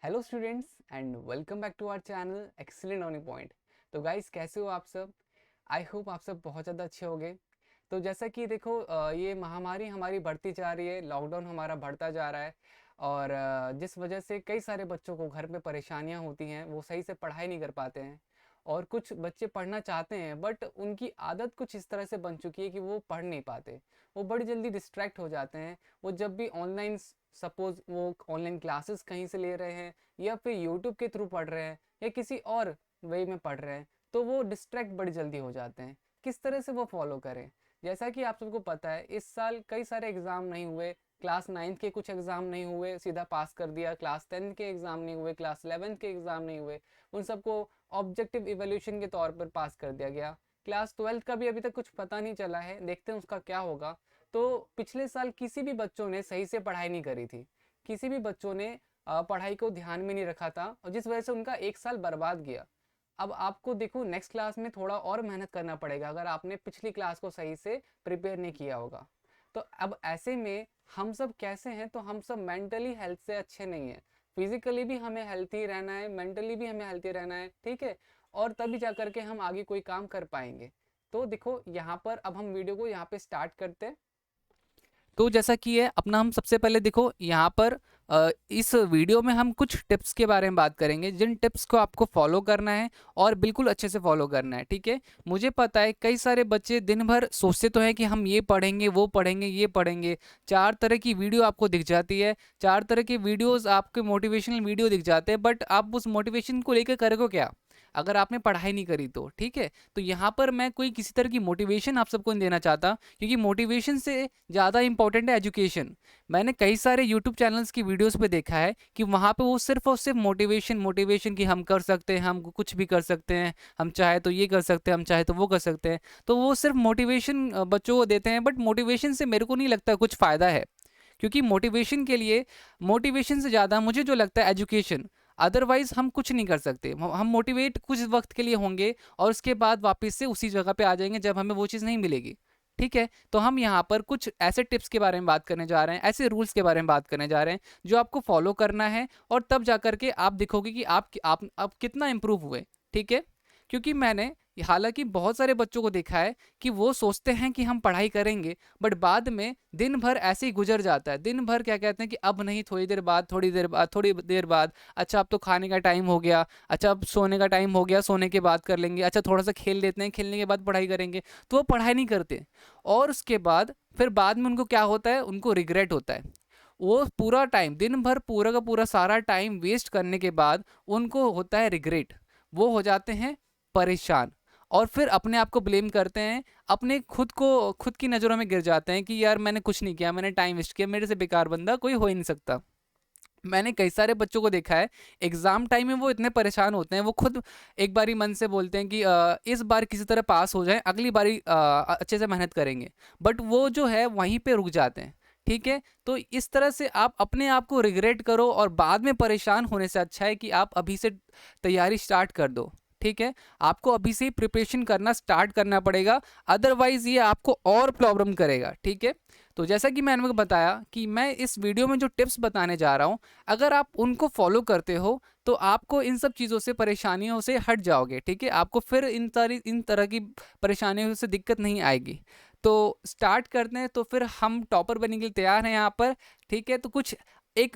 Hello students and welcome back to our channel excellent on point. तो guys कैसे हो आप सब। आई होप आप सब बहुत ज़्यादा अच्छे होंगे। तो जैसा कि देखो ये महामारी हमारी बढ़ती जा रही है, लॉकडाउन हमारा बढ़ता जा रहा है और जिस वजह से कई सारे बच्चों को घर में परेशानियां होती हैं, वो सही से पढ़ाई नहीं कर पाते हैं। और कुछ बच्चे पढ़ना चाहते हैं बट उनकी आदत कुछ इस तरह से बन चुकी है कि वो पढ़ नहीं पाते। वो बड़ी जल्दी डिस्ट्रैक्ट हो जाते हैं। वो जब भी ऑनलाइन, सपोज वो ऑनलाइन क्लासेस कहीं से ले रहे हैं या फिर यूट्यूब के थ्रू पढ़ रहे हैं या किसी और वे में पढ़ रहे हैं, तो वो डिस्ट्रैक्ट बड़ी जल्दी हो जाते हैं। किस तरह से वो फॉलो करें। जैसा कि आप सबको पता है, इस साल कई सारे एग्ज़ाम नहीं हुए। क्लास 9th के कुछ एग्ज़ाम नहीं हुए, सीधा पास कर दिया। क्लास 10th के एग्ज़ाम नहीं हुए, क्लास 11th के एग्ज़ाम नहीं हुए, उन सबको ऑब्जेक्टिव इवैल्यूएशन के तौर पर पास कर दिया गया। क्लास 12th का भी अभी तक कुछ पता नहीं चला है, देखते हैं उसका क्या होगा। तो पिछले साल किसी भी बच्चों ने सही से पढ़ाई नहीं करी थी। किसी भी बच्चों ने पढ़ाई को ध्यान में नहीं रखा था और जिस वजह से उनका एक साल बर्बाद गया। अब आपको देखो नेक्स्ट क्लास में थोड़ा और मेहनत करना पड़ेगा अगर आपने पिछली क्लास को सही से प्रिपेयर नहीं किया होगा। तो अब ऐसे में हम सब कैसे हैं, तो हम सब मेंटली हेल्थ से अच्छे नहीं हैं। फिजिकली भी हमें हेल्थी रहना है, मेंटली भी हमें हेल्थी रहना है, ठीक है। और तभी जा करके हम आगे कोई काम कर पाएंगे। तो देखो यहाँ पर अब हम वीडियो को यहाँ पे स्टार्ट करते हैं। तो जैसा कि है अपना, हम सबसे पहले देखो यहाँ पर इस वीडियो में हम कुछ टिप्स के बारे में बात करेंगे, जिन टिप्स को आपको फॉलो करना है और बिल्कुल अच्छे से फॉलो करना है, ठीक है। मुझे पता है कई सारे बच्चे दिन भर सोचते तो हैं कि हम ये पढ़ेंगे, वो पढ़ेंगे, ये पढ़ेंगे। चार तरह की वीडियो आपको दिख जाती है, चार तरह के वीडियोस आपके मोटिवेशनल वीडियो दिख जाते हैं, बट आप उस मोटिवेशन को लेकर करोगे क्या अगर आपने पढ़ाई नहीं करी तो, ठीक है। तो यहाँ पर मैं कोई किसी तरह की मोटिवेशन आप सबको नहीं देना चाहता, क्योंकि मोटिवेशन से ज़्यादा इंपॉर्टेंट है एजुकेशन। मैंने कई सारे यूट्यूब चैनल्स की वीडियोस पे देखा है कि वहाँ पे वो सिर्फ और सिर्फ मोटिवेशन मोटिवेशन कि हम कर सकते हैं, हम कुछ भी कर सकते हैं, हम चाहे तो ये कर सकते हैं, हम चाहे तो वो कर सकते हैं। तो वो सिर्फ मोटिवेशन बच्चों को देते हैं, बट मोटिवेशन से मेरे को नहीं लगता कुछ फ़ायदा है। क्योंकि मोटिवेशन के लिए, मोटिवेशन से ज़्यादा मुझे जो लगता है एजुकेशन। अदरवाइज हम कुछ नहीं कर सकते। हम मोटिवेट कुछ वक्त के लिए होंगे और उसके बाद वापस से उसी जगह पे आ जाएंगे जब हमें वो चीज़ नहीं मिलेगी, ठीक है। तो हम यहाँ पर कुछ ऐसे टिप्स के बारे में बात करने जा रहे हैं, ऐसे रूल्स के बारे में बात करने जा रहे हैं जो आपको फॉलो करना है, और तब जा करके आप दिखोगे कि आप कितना इम्प्रूव हुए, ठीक है। क्योंकि मैंने हालांकि बहुत सारे बच्चों को देखा है कि वो सोचते हैं कि हम पढ़ाई करेंगे, बट बाद में दिन भर ऐसे ही गुजर जाता है। दिन भर क्या कहते हैं कि अब नहीं, थोड़ी देर बाद, थोड़ी देर बाद, थोड़ी देर बाद, अच्छा अब तो खाने का टाइम हो गया, अच्छा अब सोने का टाइम हो गया, सोने के बाद कर लेंगे, अच्छा थोड़ा सा खेल लेते हैं, खेलने के बाद पढ़ाई करेंगे। तो वो पढ़ाई नहीं करते और उसके बाद फिर बाद में उनको क्या होता है, उनको रिग्रेट होता है। वो पूरा टाइम, दिन भर पूरा का पूरा सारा टाइम वेस्ट करने के बाद उनको होता है रिग्रेट। वो हो जाते हैं परेशान और फिर अपने आप को ब्लेम करते हैं, अपने खुद को, खुद की नज़रों में गिर जाते हैं कि यार मैंने कुछ नहीं किया, मैंने टाइम वेस्ट किया, मेरे से बेकार बंदा कोई हो ही नहीं सकता। मैंने कई सारे बच्चों को देखा है एग्ज़ाम टाइम में वो इतने परेशान होते हैं, वो खुद एक बारी मन से बोलते हैं कि इस बार किसी तरह पास हो जाए, अगली बारी अच्छे से मेहनत करेंगे, बट वो जो है वहीं पे रुक जाते हैं, ठीक है। तो इस तरह से आप अपने आप को रिग्रेट करो और बाद में परेशान होने से अच्छा है कि आप अभी से तैयारी स्टार्ट कर दो, ठीक है। आपको अभी से ही प्रिपरेशन करना स्टार्ट करना पड़ेगा, अदरवाइज ये आपको और प्रॉब्लम करेगा, ठीक है। तो जैसा कि मैंने आपको बताया कि मैं इस वीडियो में जो टिप्स बताने जा रहा हूँ, अगर आप उनको फॉलो करते हो तो आपको इन सब चीज़ों से, परेशानियों से हट जाओगे, ठीक है। आपको फिर इन तरह की परेशानियों से दिक्कत नहीं आएगी। तो स्टार्ट करते हैं। तो फिर हम टॉपर बनने के लिए तैयार हैं यहाँ पर, ठीक है। तो कुछ एक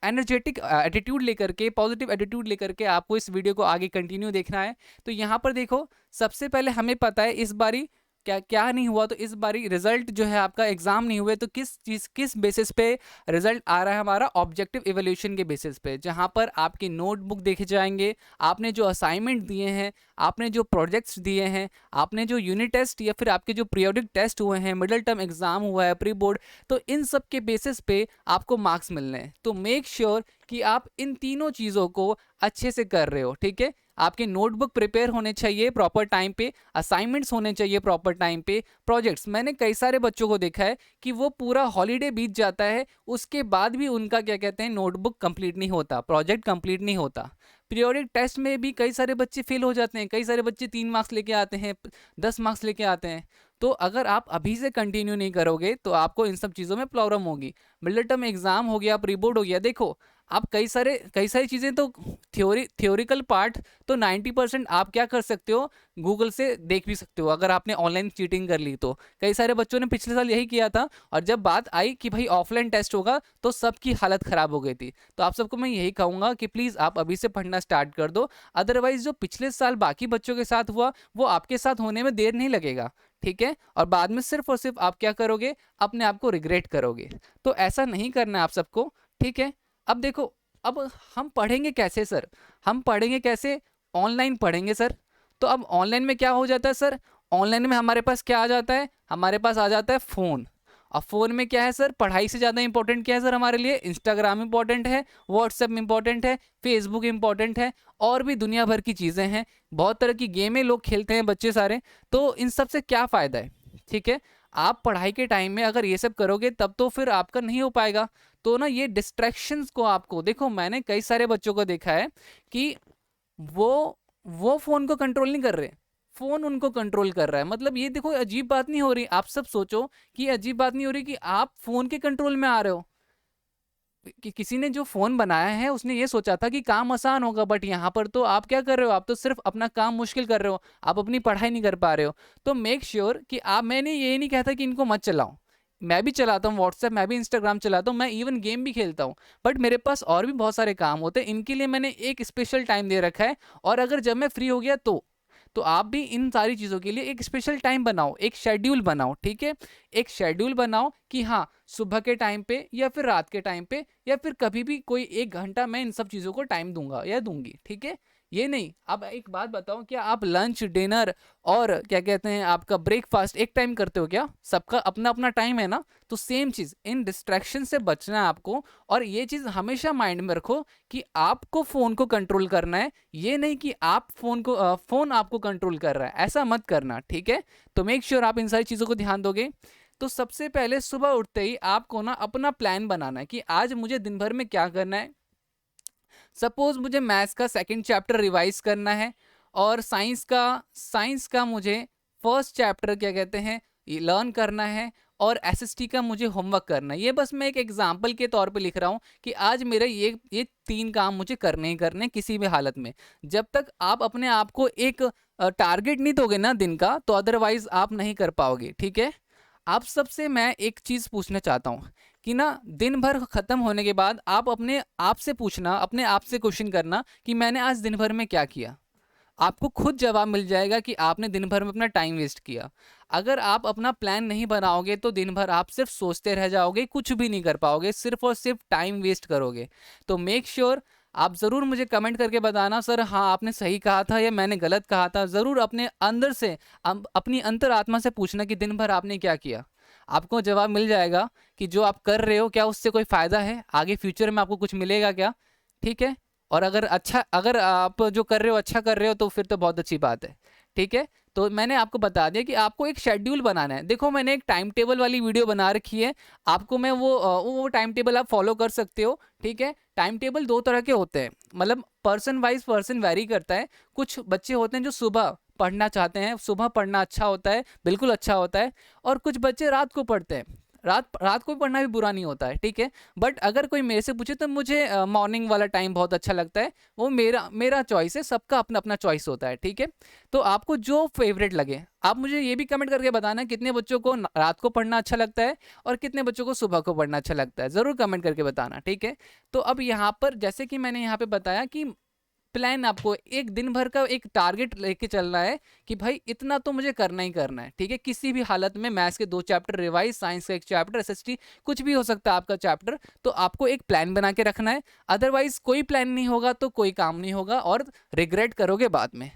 एनर्जेटिक एटीट्यूड लेकर के, पॉजिटिव एटीट्यूड लेकर के आपको इस वीडियो को आगे कंटिन्यू देखना है। तो यहाँ पर देखो, सबसे पहले हमें पता है इस बारी क्या क्या नहीं हुआ। तो इस बारी रिजल्ट जो है आपका, एग्जाम नहीं हुए तो किस बेसिस पे रिजल्ट आ रहा है हमारा, ऑब्जेक्टिव इवैल्यूएशन के बेसिस पे, जहाँ पर आपकी नोटबुक देखे जाएंगे, आपने जो असाइनमेंट दिए हैं, आपने जो प्रोजेक्ट्स दिए हैं, आपने जो यूनिट टेस्ट या फिर आपके जो पीरियोडिक टेस्ट हुए हैं, मिडिल टर्म एग्जाम हुआ है, प्री बोर्ड, तो इन सब के बेसिस पे आपको मार्क्स मिलने हैं। तो मेक श्योर कि आप इन तीनों चीज़ों को अच्छे से कर रहे हो, ठीक है। आपके नोटबुक प्रिपेयर होने चाहिए प्रॉपर टाइम पे, असाइनमेंट्स होने चाहिए प्रॉपर टाइम पे, प्रोजेक्ट्स, मैंने कई सारे बच्चों को देखा है कि वो पूरा हॉलीडे बीत जाता है, उसके बाद भी उनका क्या कहते हैं, नोटबुक कंप्लीट नहीं होता, प्रोजेक्ट कंप्लीट नहीं होता। पीरियोडिक टेस्ट में भी कई सारे बच्चे फेल हो जाते हैं, कई सारे बच्चे 3 मार्क्स लेके आते हैं, 10 मार्क्स लेके आते हैं। तो अगर आप अभी से कंटिन्यू नहीं करोगे तो आपको इन सब चीज़ों में प्रॉब्लम होगी। मिड टर्म एग्जाम हो गया, प्री बोर्ड हो गया, देखो आप कई सारी चीज़ें तो थ्योरिकल पार्ट तो 90% आप क्या कर सकते हो, गूगल से देख भी सकते हो अगर आपने ऑनलाइन चीटिंग कर ली तो। कई सारे बच्चों ने पिछले साल यही किया था, और जब बात आई कि भाई ऑफलाइन टेस्ट होगा तो सबकी हालत ख़राब हो गई थी। तो आप सबको मैं यही कहूँगा कि प्लीज़ आप अभी से पढ़ना स्टार्ट कर दो, अदरवाइज़ जो पिछले साल बाकी बच्चों के साथ हुआ वो आपके साथ होने में देर नहीं लगेगा, ठीक है? और बाद में सिर्फ और सिर्फ आप क्या करोगे, अपने आप को रिग्रेट करोगे। तो ऐसा नहीं करना है आप सबको, ठीक है? अब देखो, अब हम पढ़ेंगे कैसे सर? हम पढ़ेंगे कैसे? ऑनलाइन पढ़ेंगे सर। तो अब ऑनलाइन में क्या हो जाता है सर? ऑनलाइन में हमारे पास क्या आ जाता है? हमारे पास आ जाता है फ़ोन। अब फ़ोन में क्या है सर? पढ़ाई से ज़्यादा इंपॉर्टेंट क्या है सर हमारे लिए? इंस्टाग्राम इंपॉर्टेंट है, व्हाट्सएप इंपॉर्टेंट है, फेसबुक इंपॉर्टेंट है, और भी दुनिया भर की चीज़ें हैं। बहुत तरह की गेमें लोग खेलते हैं बच्चे सारे। तो इन सब से क्या फ़ायदा है? ठीक है? आप पढ़ाई के टाइम में अगर ये सब करोगे तब तो फिर आपका नहीं हो पाएगा। तो ना ये डिस्ट्रैक्शंस को आपको देखो, मैंने कई सारे बच्चों को देखा है कि वो फ़ोन को कंट्रोल नहीं कर रहे, फ़ोन उनको कंट्रोल कर रहा है। मतलब ये देखो अजीब बात नहीं हो रही? आप सब सोचो कि अजीब बात नहीं हो रही कि आप फ़ोन के कंट्रोल में आ रहे हो। कि किसी ने जो फ़ोन बनाया है उसने ये सोचा था कि काम आसान होगा, बट यहाँ पर तो आप क्या कर रहे हो? आप तो सिर्फ अपना काम मुश्किल कर रहे हो, आप अपनी पढ़ाई नहीं कर पा रहे हो। तो मेक श्योर कि आप, मैंने ये नहीं कहता कि इनको मत चलाओ, मैं भी चलाता हूँ व्हाट्सएप, मैं भी इंस्टाग्राम चलाता हूँ, मैं इवन गेम भी खेलता हूँ, बट मेरे पास और भी बहुत सारे काम होते हैं, इनके लिए मैंने एक स्पेशल टाइम दे रखा है। और अगर जब मैं फ्री हो गया तो आप भी इन सारी चीज़ों के लिए एक स्पेशल टाइम बनाओ, एक शेड्यूल बनाओ, ठीक है? एक शेड्यूल बनाओ कि हाँ, सुबह के टाइम पे या फिर रात के टाइम पे या फिर कभी भी कोई 1 घंटा मैं इन सब चीज़ों को टाइम दूंगा या दूंगी, ठीक है? ये नहीं। अब एक बात बताओ, क्या आप लंच, डिनर और क्या कहते हैं आपका ब्रेकफास्ट एक टाइम करते हो क्या? सबका अपना अपना टाइम है ना? तो सेम चीज़, इन डिस्ट्रैक्शन से बचना है आपको। और ये चीज़ हमेशा माइंड में रखो कि आपको फ़ोन को कंट्रोल करना है, ये नहीं कि आप फ़ोन आपको कंट्रोल कर रहा है। ऐसा मत करना, ठीक है? तो मेक श्योर आप इन सारी चीज़ों को ध्यान दोगे। तो सबसे पहले सुबह उठते ही आपको ना अपना प्लान बनाना है कि आज मुझे दिन भर में क्या करना है। सपोज मुझे मैथ्स का सेकंड चैप्टर रिवाइज करना है, और साइंस का मुझे फर्स्ट चैप्टर क्या कहते हैं लर्न करना है, और एसएसटी का मुझे होमवर्क करना है। ये बस मैं एक एग्जांपल के तौर पे लिख रहा हूँ कि आज मेरे ये 3 काम मुझे करने ही करने किसी भी हालत में। जब तक आप अपने आप को एक टारगेट नहीं दोगे ना दिन का, तो अदरवाइज आप नहीं कर पाओगे, ठीक है? आप सबसे मैं एक चीज़ पूछना चाहता हूँ कि ना, दिन भर ख़त्म होने के बाद आप अपने आप से पूछना, अपने आप से क्वेश्चन करना कि मैंने आज दिन भर में क्या किया। आपको खुद जवाब मिल जाएगा कि आपने दिन भर में अपना टाइम वेस्ट किया। अगर आप अपना प्लान नहीं बनाओगे तो दिन भर आप सिर्फ सोचते रह जाओगे, कुछ भी नहीं कर पाओगे, सिर्फ और सिर्फ टाइम वेस्ट करोगे। तो मेक श्योर आप ज़रूर मुझे कमेंट करके बताना, सर हाँ आपने सही कहा था या मैंने गलत कहा था। ज़रूर अपने अंदर से, अपनी अंतरात्मा से पूछना कि दिन भर आपने क्या किया। आपको जवाब मिल जाएगा कि जो आप कर रहे हो क्या उससे कोई फ़ायदा है, आगे फ्यूचर में आपको कुछ मिलेगा क्या, ठीक है? और अगर आप जो कर रहे हो अच्छा कर रहे हो तो फिर तो बहुत अच्छी बात है, ठीक है? तो मैंने आपको बता दिया कि आपको एक शेड्यूल बनाना है। देखो मैंने एक टाइम टेबल वाली वीडियो बना रखी है, आपको मैं वो टाइम टेबल आप फॉलो कर सकते हो, ठीक है? टाइम टेबल 2 तरह के होते हैं, मतलब पर्सन वाइज पर्सन वैरी करता है। कुछ बच्चे होते हैं जो सुबह पढ़ना चाहते हैं, सुबह पढ़ना अच्छा होता है, बिल्कुल अच्छा होता है, और कुछ बच्चे रात को पढ़ते हैं। रात को पढ़ना भी बुरा नहीं होता है, ठीक है? बट अगर कोई मेरे से पूछे तो मुझे मॉर्निंग वाला टाइम बहुत अच्छा लगता है। वो मेरा चॉइस है, सबका अपना अपना चॉइस होता है, ठीक है? तो आपको जो फेवरेट लगे, आप मुझे ये भी कमेंट करके बताना कितने बच्चों को रात को पढ़ना अच्छा लगता है और कितने बच्चों को सुबह को पढ़ना अच्छा लगता है। ज़रूर कमेंट करके बताना, ठीक है? तो अब यहाँ पर जैसे कि मैंने यहाँ पे बताया कि प्लान, आपको एक दिन भर का एक टारगेट लेके चलना है कि भाई इतना तो मुझे करना ही करना है, ठीक है? किसी भी हालत में मैथ्स के 2 चैप्टर रिवाइज, साइंस का 1 चैप्टर, एसएसटी कुछ भी हो सकता है आपका चैप्टर। तो आपको एक प्लान बना के रखना है, अदरवाइज कोई प्लान नहीं होगा तो कोई काम नहीं होगा और रिग्रेट करोगे बाद में।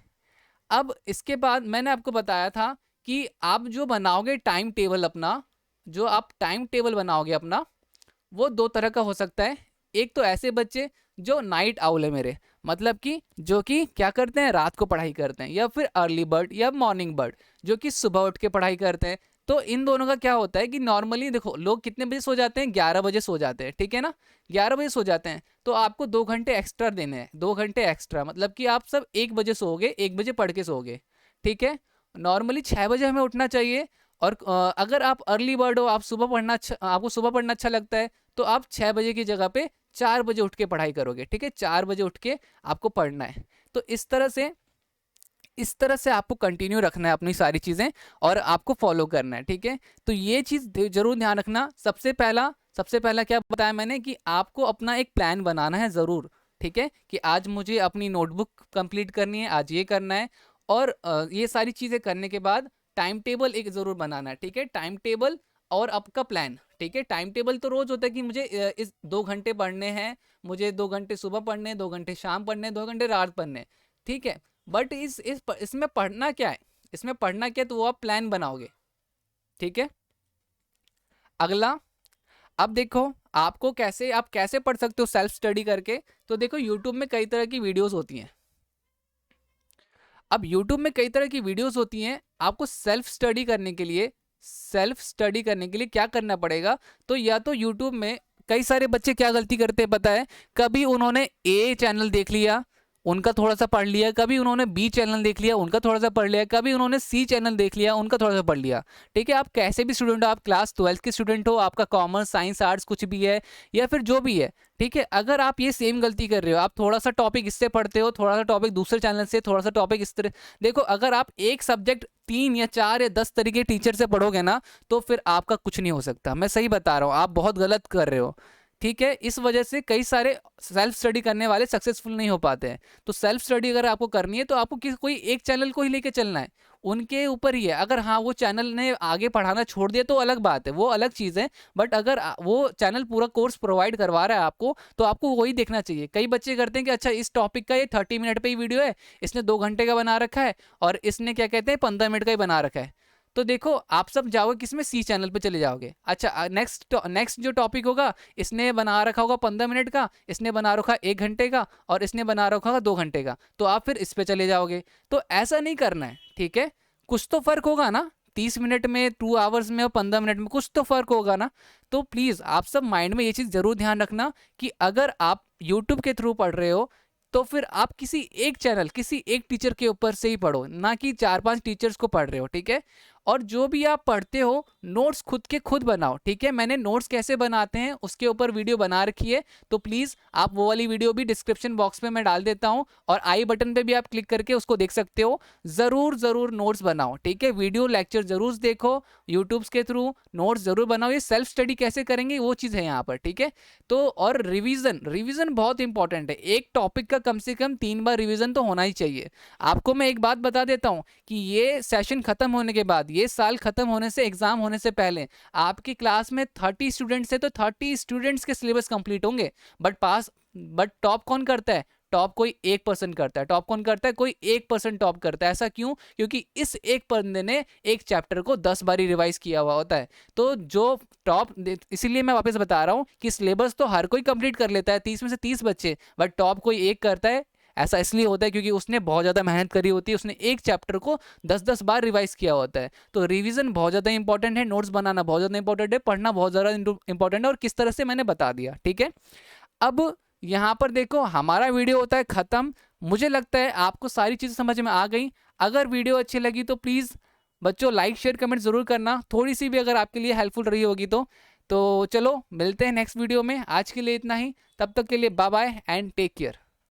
अब इसके बाद मैंने आपको बताया था कि आप जो बनाओगे टाइम टेबल अपना, जो आप टाइम टेबल बनाओगे अपना, वो 2 तरह का हो सकता है। एक तो ऐसे बच्चे जो नाइट आउल है मेरे, मतलब कि जो कि क्या करते हैं, रात को पढ़ाई करते हैं, या फिर अर्ली बर्ड या मॉर्निंग बर्ड जो कि सुबह उठ के पढ़ाई करते हैं। तो इन दोनों का क्या होता है कि नॉर्मली देखो लोग कितने बजे सो जाते हैं, 11 बजे सो जाते हैं, ठीक है ना? 11 बजे सो जाते हैं, तो आपको 2 घंटे एक्स्ट्रा देने हैं, 2 घंटे एक्स्ट्रा, मतलब कि आप सब 1 बजे सोओगे, 1 बजे पढ़ के सोओगे, ठीक है? नॉर्मली 6 बजे हमें उठना चाहिए। और अगर आप अर्ली बर्ड हो, आपको सुबह पढ़ना अच्छा लगता है, तो आप 6 बजे की जगह पे 4 बजे उठ के पढ़ाई करोगे, ठीक है, 4 बजे उठ के आपको पढ़ना है। तो इस तरह से आपको कंटिन्यू रखना है अपनी सारी चीज़ें और आपको फॉलो करना है, ठीक है। तो ये चीज़ जरूर ध्यान रखना। सबसे पहला क्या बताया मैंने कि आपको अपना एक प्लान बनाना है ज़रूर, ठीक है, कि आज मुझे अपनी नोटबुक कंप्लीट करनी है, आज ये करना है। और ये सारी चीज़ें करने के बाद टाइम टेबल एक ज़रूर बनाना है, ठीक है, टाइम टेबल और आपका प्लान, ठीक है। टाइम टेबल तो रोज़ होता है कि मुझे इस 2 घंटे पढ़ने हैं, मुझे 2 घंटे सुबह पढ़ने, 2 घंटे शाम पढ़ने, 2 घंटे रात पढ़ने, ठीक है। बट इसमें पढ़ना क्या है, इसमें पढ़ना क्या है, तो वो आप प्लान बनाओगे, ठीक है। अगला, अब देखो आप कैसे पढ़ सकते हो सेल्फ स्टडी करके। तो देखो यूट्यूब में कई तरह की वीडियोस होती हैं। अब यूट्यूब में कई तरह की वीडियोस होती हैं, आपको सेल्फ स्टडी करने के लिए क्या करना पड़ेगा, तो या तो यूट्यूब में कई सारे बच्चे क्या गलती करते हैं पता है, कभी उन्होंने ए चैनल देख लिया, उनका थोड़ा सा पढ़ लिया, कभी उन्होंने बी चैनल देख लिया, उनका थोड़ा सा पढ़ लिया, कभी उन्होंने सी चैनल देख लिया, उनका थोड़ा सा पढ़ लिया, ठीक है। आप कैसे भी स्टूडेंट हो, आप क्लास 12 के स्टूडेंट हो, आपका कॉमर्स साइंस आर्ट्स कुछ भी है या फिर जो भी है, ठीक है, अगर आप ये सेम गलती कर रहे हो, आप थोड़ा सा टॉपिक इससे पढ़ते हो, थोड़ा सा टॉपिक दूसरे चैनल से, थोड़ा सा टॉपिक इस तरह, देखो अगर आप एक सब्जेक्ट 3 या 4 या 10 तरीके टीचर से पढ़ोगे ना, तो फिर आपका कुछ नहीं हो सकता। मैं सही बता रहा हूँ, आप बहुत गलत कर रहे हो, ठीक है। इस वजह से कई सारे सेल्फ स्टडी करने वाले सक्सेसफुल नहीं हो पाते हैं। तो सेल्फ स्टडी अगर आपको करनी है तो आपको कोई एक चैनल को ही लेके चलना है, उनके ऊपर ही है। अगर हाँ वो चैनल ने आगे पढ़ाना छोड़ दिया तो अलग बात है, वो अलग चीज़ है। बट अगर वो चैनल पूरा कोर्स प्रोवाइड करवा रहा है आपको, तो आपको वही देखना चाहिए। कई बच्चे करते हैं कि अच्छा इस टॉपिक का ये 30 मिनट पे ही वीडियो है, इसने 2 घंटे का बना रखा है और इसने क्या कहते हैं 15 मिनट का ही बना रखा है। तो देखो आप सब जाओगे किसमें, सी चैनल पे चले जाओगे। अच्छा नेक्स्ट जो टॉपिक होगा, इसने बना रखा होगा 15 मिनट का, इसने बना रखा 1 घंटे का और इसने बना रखा होगा 2 घंटे का, तो आप फिर इस पे चले जाओगे। तो ऐसा नहीं करना है, ठीक है। कुछ तो फर्क होगा ना, 30 मिनट में, 2 आवर्स में और 15 मिनट में कुछ तो फर्क होगा ना। तो प्लीज़ आप सब माइंड में ये चीज़ ज़रूर ध्यान रखना कि अगर आप यूट्यूब के थ्रू पढ़ रहे हो तो फिर आप किसी एक चैनल, किसी एक टीचर के ऊपर से ही पढ़ो, ना कि 4-5 टीचर्स को पढ़ रहे हो, ठीक है। और जो भी आप पढ़ते हो नोट्स खुद के खुद बनाओ, ठीक है। मैंने नोट्स कैसे बनाते हैं उसके ऊपर वीडियो बना रखी है, तो प्लीज़ आप वो वाली वीडियो भी डिस्क्रिप्शन बॉक्स में मैं डाल देता हूँ और आई बटन पे भी आप क्लिक करके उसको देख सकते हो। ज़रूर नोट्स बनाओ, ठीक है। वीडियो लेक्चर ज़रूर देखो यूट्यूब के थ्रू, नोट्स ज़रूर बनाओ। ये सेल्फ स्टडी कैसे करेंगे वो चीज़ है यहाँ पर, ठीक है। तो और रिविज़न बहुत इंपॉर्टेंट है। एक टॉपिक का कम से कम 3 बार रिविज़न तो होना ही चाहिए। आपको मैं एक बात बता देता हूँ कि ये सेशन ख़त्म होने के बाद, ये साल खत्म होने से, एग्जाम होने से पहले आपकी क्लास में 30 स्टूडेंट्स है तो 30 स्टूडेंट्स के सिलेबस कंप्लीट होंगे। बट टॉप कौन करता है, टॉप कोई 1% करता है। टॉप कौन करता है, कोई 1% टॉप करता है। ऐसा क्यों, क्योंकि इस एक बंदे ने एक चैप्टर को 10 बारी रिवाइज किया हुआ होता है। तो जो टॉप, इसीलिए मैं वापस बता रहा हूँ कि सिलेबस तो हर कोई कंप्लीट कर लेता है, 30 में से 30 बच्चे, बट टॉप कोई एक करता है। ऐसा इसलिए होता है क्योंकि उसने बहुत ज़्यादा मेहनत करी होती है, उसने एक चैप्टर को 10-10 बार रिवाइज किया होता है। तो रिवीजन बहुत ज़्यादा इंपॉर्टेंट है, नोट्स बनाना बहुत ज़्यादा इंपॉर्टेंट है, पढ़ना बहुत ज़्यादा इंपॉर्टेंट है। और किस तरह से मैंने बता दिया, ठीक है। अब यहाँ पर देखो हमारा वीडियो होता है ख़त्म। मुझे लगता है आपको सारी चीज़ें समझ में आ गई। अगर वीडियो अच्छी लगी तो प्लीज़ बच्चों लाइक शेयर कमेंट ज़रूर करना, थोड़ी सी भी अगर आपके लिए हेल्पफुल रही होगी तो चलो मिलते हैं नेक्स्ट वीडियो में। आज के लिए इतना ही, तब तक के लिए bye bye and take care.